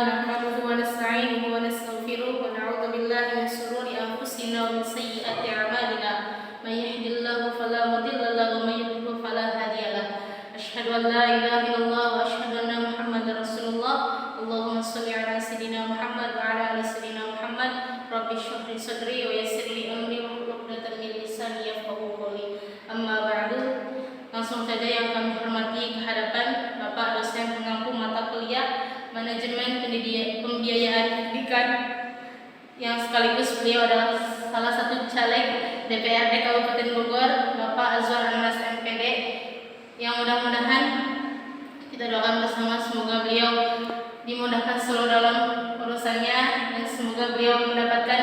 نحمده ونستعينه ونستغفره ونعوذ بالله من شرور أنفسنا ومن سيئات أعمالنا من يهد الله فلا مضل له ومن يضلل فلا هادي له أشهد أن لا إله إلا الله وأشهد أن محمدا رسول الله اللهم صل على سيدنا محمد وعلى آل سيدنا محمد رب اشرح لي صدري ويسر لي أمري واحلل عقدة من لساني يفقهوا قولي أما بعد. Langsung saja yang kami hormati kehadapan Bapak dosen pengampu mata kuliah Manajemen Pembiayaan Pendidikan yang sekaligus beliau adalah salah satu caleg DPRD Kabupaten Bogor, Bapak Azwar Anas MPD, yang mudah-mudahan kita doakan bersama semoga beliau dimudahkan selalu dalam urusannya dan semoga beliau mendapatkan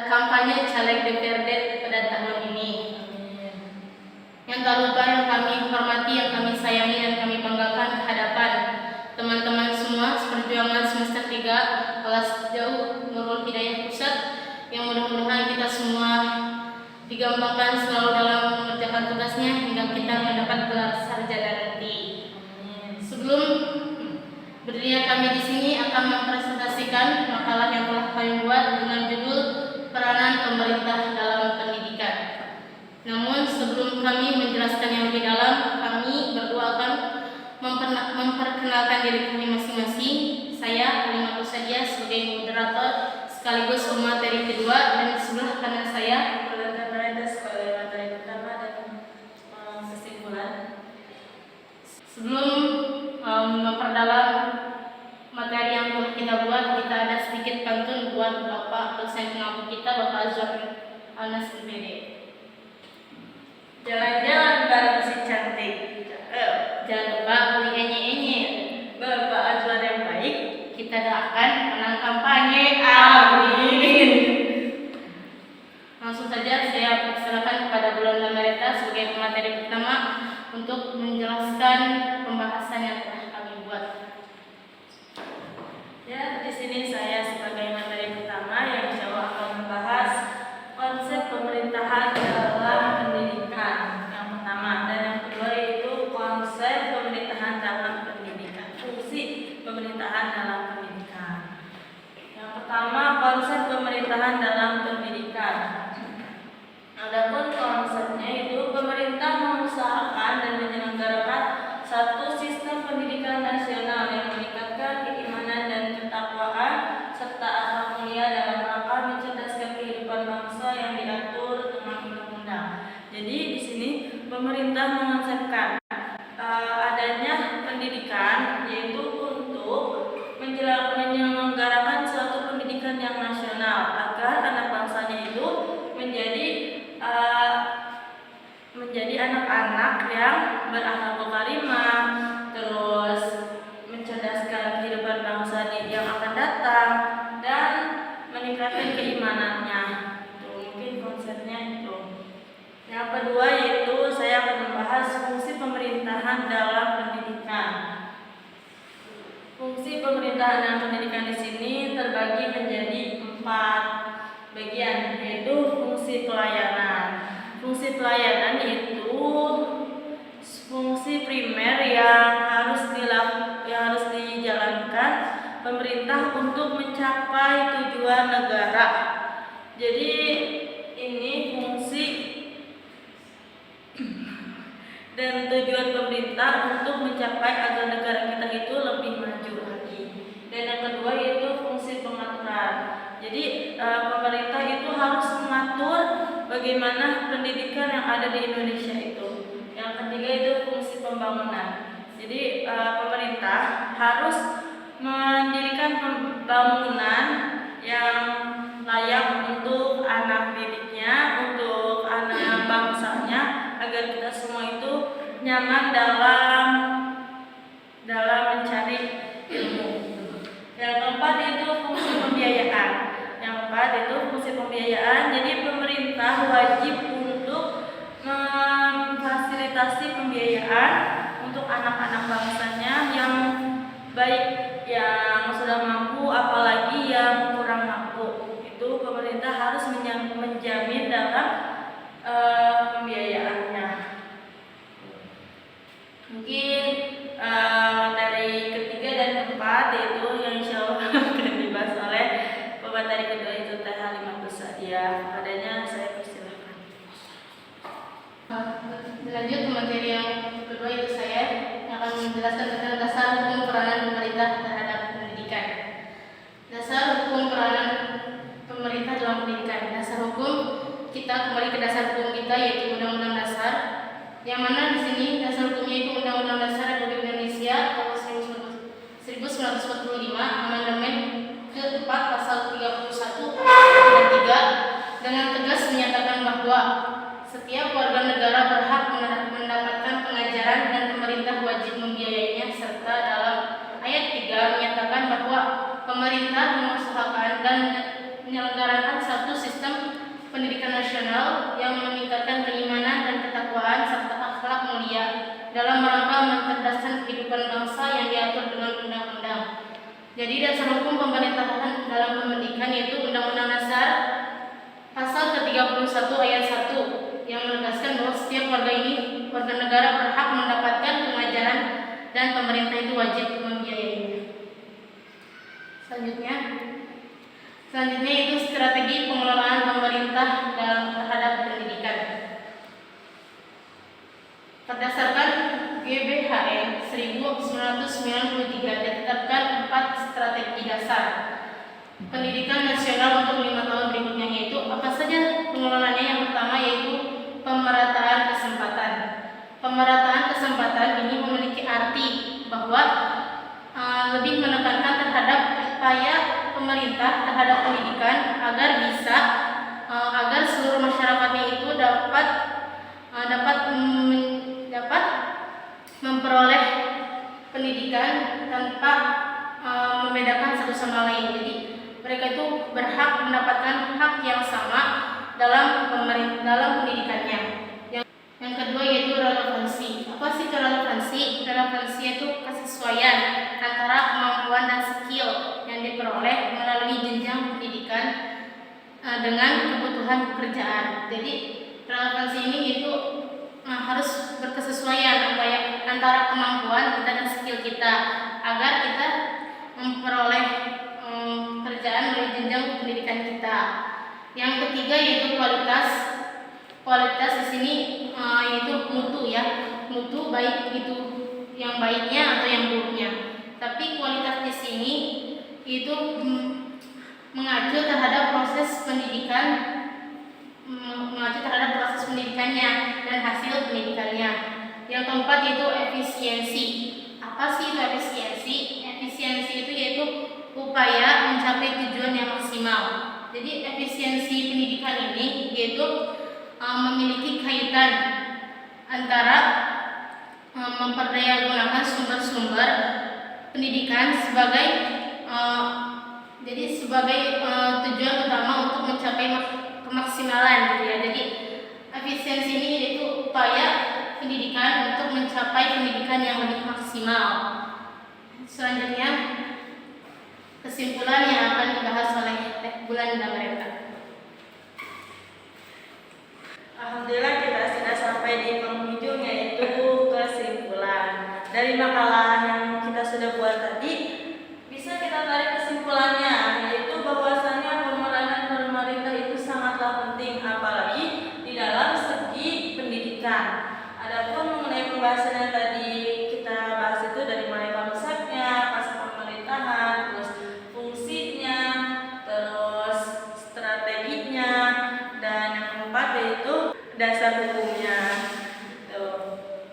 kampanye caleg DPRD pada tahun ini. Yang tak lupa yang kami hormati, yang kami sayangi dan kami banggakan kehadapan teman-teman semua seperjuangan semester 3 kelas jauh Nurul Hidayah Pusat, yang mudah-mudahan kita semua digampangkan selalu dalam mengerjakan tugasnya hingga kita mendapat gelar sarjana nanti. Sebelum berdirinya kami di sini akan mempresentasikan makalah yang telah kami buat dengan judul Peranan Pemerintah dalam Pendidikan. Namun sebelum kami menjelaskan yang lebih dalam, kami berdua akan memperkenalkan diri kami masing-masing. Saya Halimah Sadia sebagai moderator sekaligus pemateri kedua, dan di sebelah kanan saya Berada sebagai materi pertama dan kesimpulan. Sebelum memperdalam materi yang telah kita buat, kita ada sedikit pantun buat Bapak dosen pengampu kita, Bapak Azwar Anas MPD. Jalan-jalan bareng si cantik. Jangan lupa beli enye-enye. Bapak Azwar yang baik. Kita doakan menang kampanye. Amin. Langsung saja saya persilakan kepada Bulan Marita sebagai pemateri pertama untuk menjelaskan pembahasan yang telah kami buat. Ya, di sini saya sebagai materi pertama yang insya Allah akan membahas konsep pemerintahan dalam pendidikan yang pertama, dan yang kedua yaitu konsep pemerintahan dalam pendidikan, fungsi pemerintahan dalam pendidikan. Yang pertama, konsep pemerintahan dalam pendidikan. Adapun konsepnya itu pemerintah mengusahakan dan menyelenggarakan satu sistem pendidikan nasional yang meningkatkan keimanan dan ketakwaan serta akhlak mulia dalam rangka mencerdaskan kehidupan bangsa yang diatur dengan undang-undang. Jadi di sini pemerintah mengonsepkan adanya pendidikan yaitu untuk menyelenggarakan suatu pendidikan yang nasional agar anak bangsanya itu menjadi anak-anak yang berakhlak karimah, terus mencerdaskan kehidupan bangsa yang akan datang dan meningkatkan keimanannya. Itu mungkin konsepnya itu. Yang kedua yaitu saya akan membahas fungsi pemerintahan dalam pendidikan. Fungsi pemerintahan dalam pendidikan di sini terbagi menjadi 4 bagian, yaitu fungsi pelayanan. Fungsi pelayanan itu fungsi primer yang harus dijalankan pemerintah untuk mencapai tujuan negara. Jadi ini fungsi dan tujuan pemerintah untuk mencapai agar negara kita itu lebih maju lagi. Dan yang kedua yaitu fungsi pengaturan. Jadi pemerintah itu harus mengatur bagaimana pendidikan yang ada di Indonesia itu. Yang ketiga itu fungsi pembangunan. Jadi pemerintah harus mendirikan pembangunan yang layak untuk anak didiknya, untuk anak bangsanya, agar kita semua itu nyaman dalam mencari ilmu. Yang keempat itu fungsi pembiayaan. Jadi pemerintah wajib untuk memfasilitasi pembiayaan untuk anak-anak bangsanya yang baik, yang sudah mampu apalagi yang kurang mampu. Itu pemerintah harus menjamin dalam pembiayaannya. Mungkin dari ketiga dan keempat keempat yaitu yang insya Allah akan dibahas oleh pemateri kedua itu Teh Halimatus Sa'diyah. Padanya saya persilakan. Lanjut ke materi yang kedua, itu saya akan menjelaskan tentang dasar hukum peranan pemerintah terhadap pendidikan. Dasar hukum peranan pemerintah dalam pendidikan. Dasar hukum, kita kembali ke dasar hukum kita, yaitu Undang-Undang Dasar, yang mana di sini dasar hukumnya itu Undang-Undang Dasar Republik Indonesia tahun 1945, amandemen ke-4 pasal 31 dan 3, dengan tegas menyatakan bahwa setiap warga negara berhak mendapatkan pengajaran dan pemerintah wajib membiayainya, serta dalam ayat 3 menyatakan bahwa pemerintah mengusahakan dan menyelenggarakan satu sistem pendidikan nasional yang meningkatkan keimanan dan ketakwaan serta akhlak mulia dalam rangka mencerdaskan kehidupan bangsa yang diatur dengan undang-undang. Jadi dasar hukum pemerintahan dalam pendidikan yaitu Undang-Undang Dasar pasal ke-31 ayat 1 yang menegaskan bahwa setiap warga negara berhak mendapatkan pengajaran dan pemerintah itu wajib membiayainya. Selanjutnya itu strategi pengelolaan pemerintah terhadap pendidikan. Berdasarkan GBHN 1993 ditetapkan 4 strategi dasar pendidikan nasional untuk 5 tahun berikutnya, yaitu apa saja pengelolaannya. Yang pertama yaitu pemerataan kesempatan. Pemerataan kesempatan ini memiliki arti bahwa lebih menekankan terhadap upaya pemerintah terhadap pendidikan agar seluruh masyarakatnya itu dapat memperoleh pendidikan tanpa membedakan satu sama lain. Jadi mereka itu berhak mendapatkan hak yang sama dalam pendidikannya. Yang kedua yaitu relevansi. Apa sih itu relevansi? Relevansi itu kesesuaian antara kemampuan dan skill yang diperoleh melalui jenjang pendidikan dengan kebutuhan pekerjaan. Jadi relevansi ini itu harus berkesesuaian antara kemampuan kita dan skill kita agar kita memperoleh pekerjaan melalui jenjang pendidikan kita. Yang ketiga yaitu kualitas. Kualitas di sini yaitu mutu ya, mutu baik itu yang baiknya atau yang buruknya. Tapi kualitas di sini itu mengacu terhadap proses pendidikannya dan hasil pendidikannya. Yang keempat yaitu efisiensi. Apa sih itu efisiensi? Efisiensi itu yaitu upaya mencapai tujuan yang maksimal. Jadi efisiensi pendidikan ini yaitu memiliki kaitan antara memperdayagunakan sumber-sumber pendidikan sebagai tujuan utama untuk mencapai kemaksimalan gitu ya. Jadi efisiensi ini yaitu upaya pendidikan untuk mencapai pendidikan yang lebih maksimal. Selanjutnya kesimpulan yang akan dibahas oleh Teh Bulan dan mereka. Alhamdulillah kita sudah sampai di penghujung, yaitu kesimpulan dari makalah yang kita sudah buat tadi. Bisa kita tarik kesimpulannya, yaitu bahwasannya pemeranan pemerintah itu sangatlah penting, apalagi di dalam segi pendidikan. Adapun mengenai pembahasan yang tadi kita bahas itu dari mulai konsepnya, konsep pemerintahan, terus fungsinya, terus strateginya, dan yang keempat yaitu dasar hukumnya.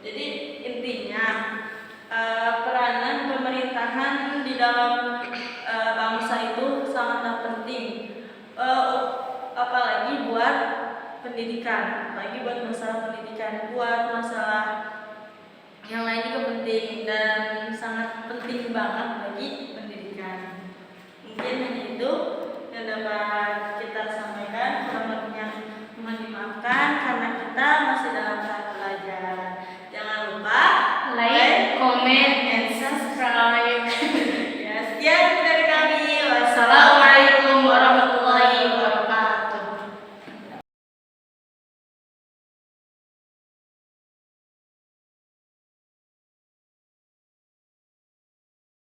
Jadi intinya peranan pemerintahan di dalam bangsa itu sangatlah penting, apalagi buat pendidikan, apalagi buat masalah pendidikan, buat masalah yang lain juga penting dan sangat penting banget bagi